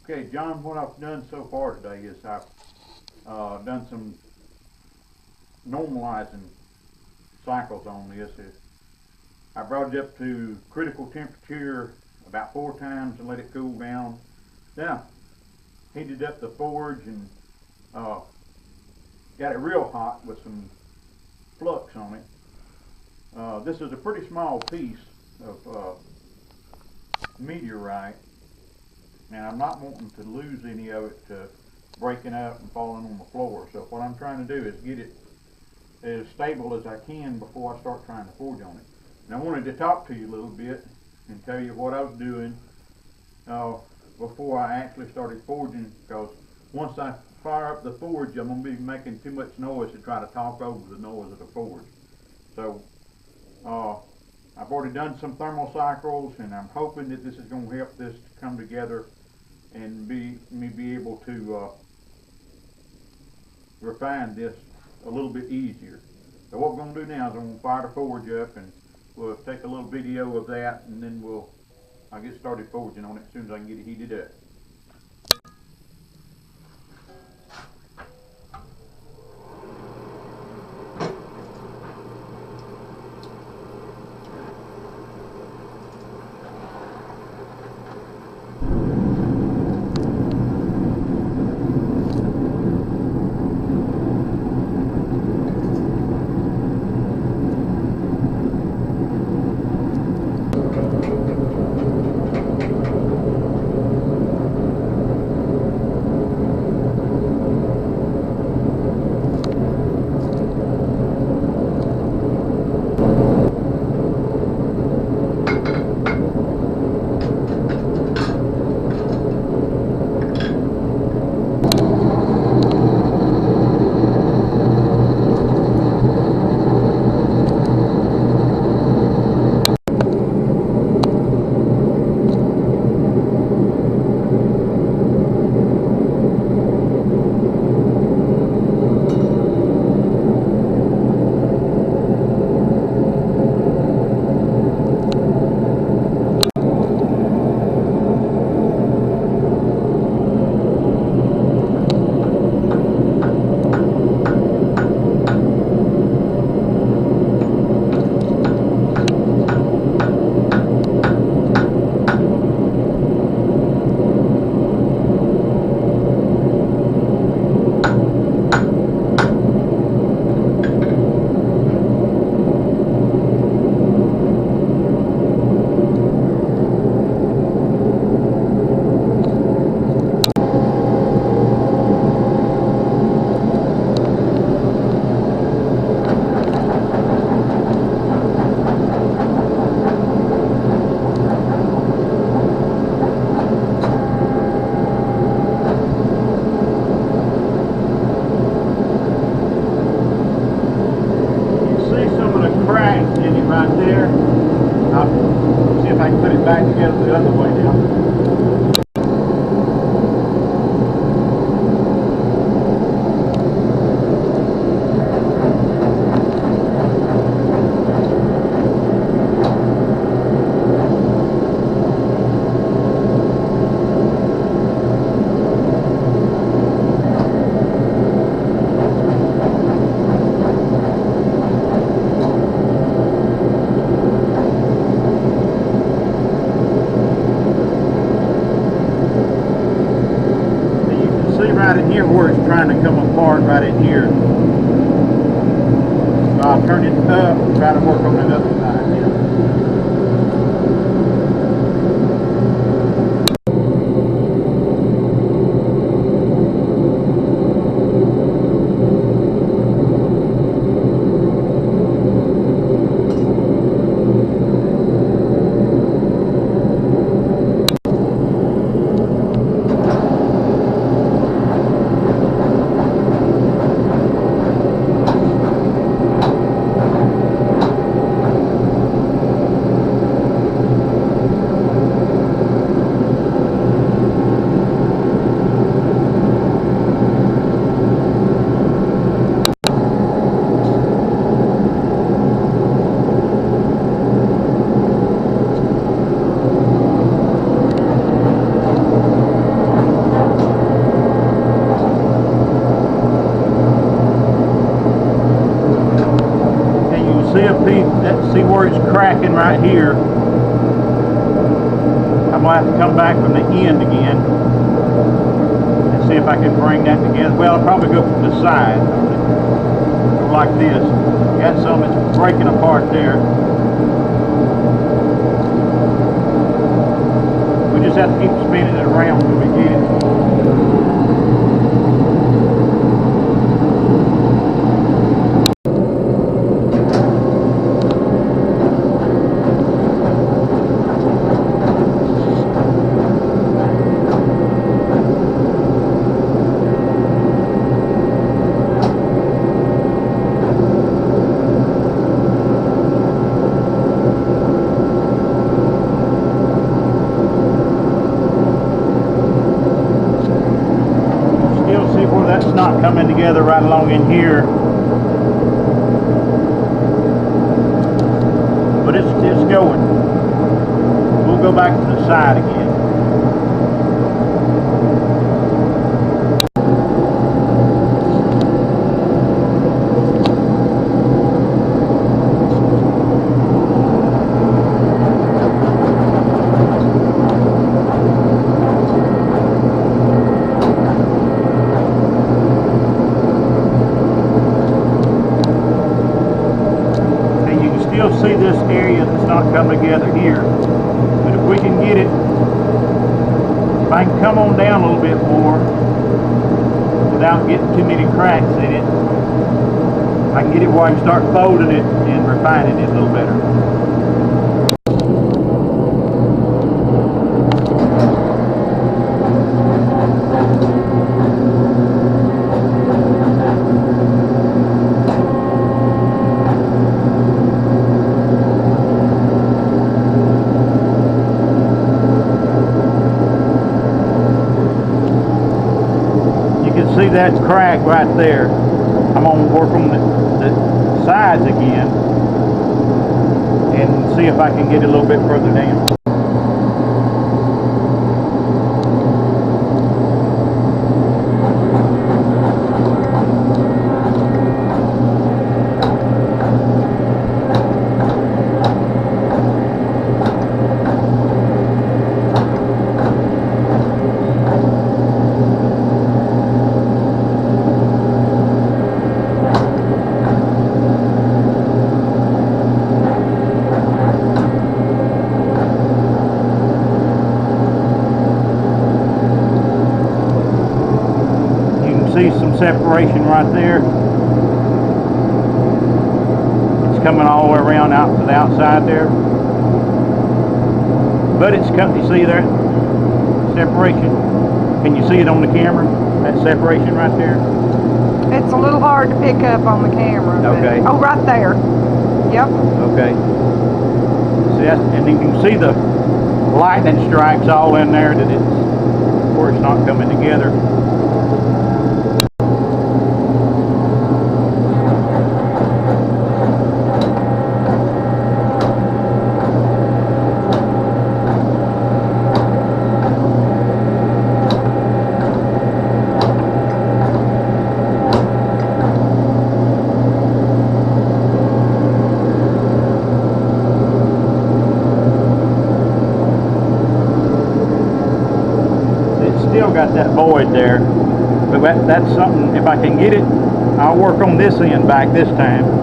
Okay, John, what I've done so far today is I've done some normalizing cycles on this. I brought it up to critical temperature about 4 times and let it cool down. Then I heated up the forge and got it real hot with some flux on it. This is a pretty small piece of meteorite, and I'm not wanting to lose any of it to breaking up and falling on the floor. So what I'm trying to do is get it as stable as I can before I start trying to forge on it. And I wanted to talk to you a little bit and tell you what I was doing before I actually started forging, because once I fire up the forge, I'm going to be making too much noise to try to talk over the noise of the forge. So I've already done some thermal cycles, and I'm hoping that this is going to help this to come together and be able to refine this a little bit easier. So what we're going to do now is I'm going to fire the forge up, and we'll take a little video of that, and then I'll get started forging on it as soon as I can get it heated up. Right there. I'll see if I can put it back together the other way now. Right in here where it's trying to come apart right in here. So I'll turn it up and try to work on the other side now. let's see where it's cracking right here. I'm gonna have to come back from the end again and see if I can bring that together. Well, I'll probably go from the side, go like this. Got some that's breaking apart there. We just have to keep spinning it around till we get it. Not coming together right along in here, but it's going. We'll go back to the side again. See this area that's not coming together here, but if we can get it, if I can come on down a little bit more without getting too many cracks in it, I can get it where I can start folding it and refining it a little better. See that crack right there. I'm going to work on the sides again and see if I can get it a little bit further down. See some separation right there. It's coming all the way around out to the outside there, but it's coming. You see there, separation. Can you see it on the camera? That separation right there. It's a little hard to pick up on the camera. Okay. Oh, right there. Yep. Okay. See that, and you can see the lightning strikes all in there. That it's where it's not coming together. Got that void there, but that's something. If I can get it, I'll work on this end back this time.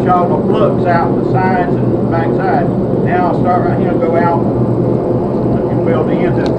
push all the plugs out the sides and back side. Now I'll start right here and go out and weld the ends up.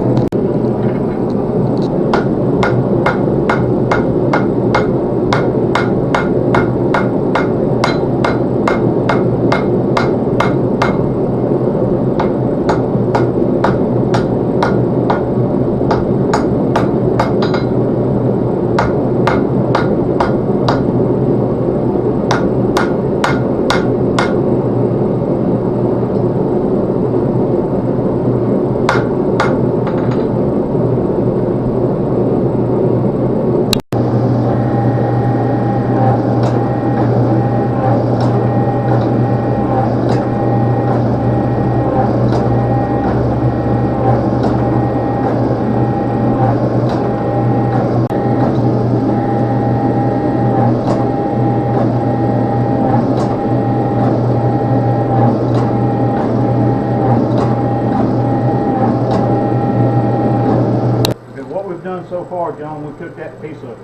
So far, John, we took that piece of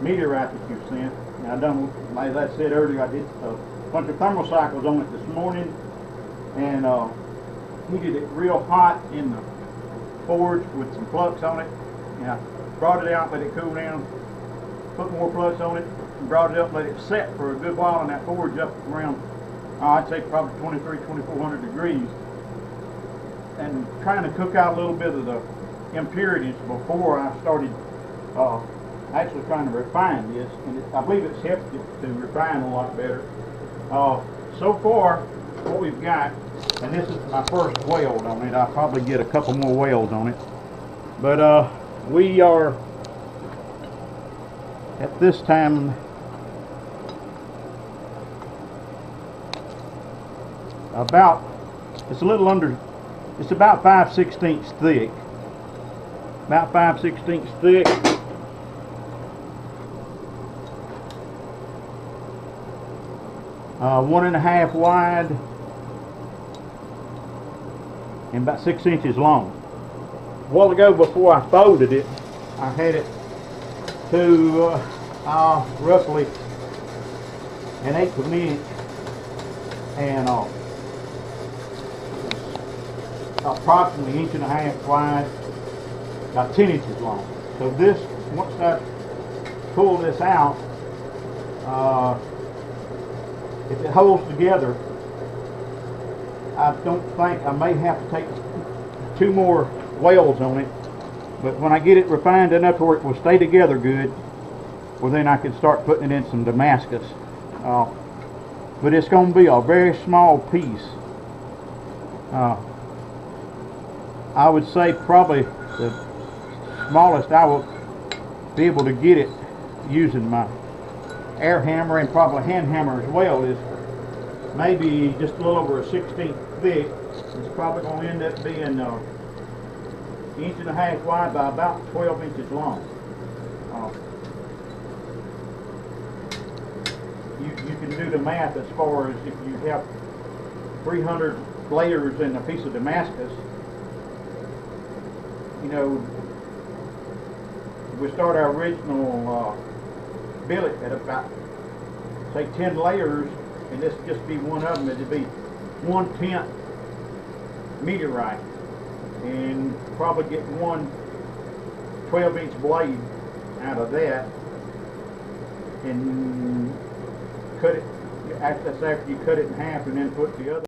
meteorite that you sent, and I done, as I said earlier, I did a bunch of thermocycles on it this morning, and heated it real hot in the forge with some flux on it, and I brought it out, let it cool down, put more flux on it, and brought it up, let it set for a good while in that forge up around, I'd say probably 2400 degrees, and trying to cook out a little bit of the impurities before I started actually trying to refine this, and I believe it's helped it to refine a lot better. So far, what we've got, and this is my first weld on it, I'll probably get a couple more welds on it, but we are at this time about, it's a little under, it's about 5/16 thick. About 5/16 thick. One and a half wide and about 6 inches long. A while ago, before I folded it, I had it to roughly 1/8 of an inch, and approximately 1.5 inches wide, about 10 inches long. So this, once I pull this out, if it holds together, I don't think, I may have to take 2 more welds on it, but when I get it refined enough where it will stay together good, well then I can start putting it in some Damascus. But it's going to be a very small piece. I would say probably the smallest I will be able to get it using my air hammer and probably hand hammer as well is maybe just a little over a 1/16 thick. It's probably going to end up being 1.5 inches wide by about 12 inches long. You can do the math as far as if you have 300 layers in a piece of Damascus, you know, we start our original billet at about, say, 10 layers, and this would just be one of them. It'd be 1/10 meteorite, and probably get one 12-inch blade out of that, and cut it. That's after you cut it in half, and then put the other.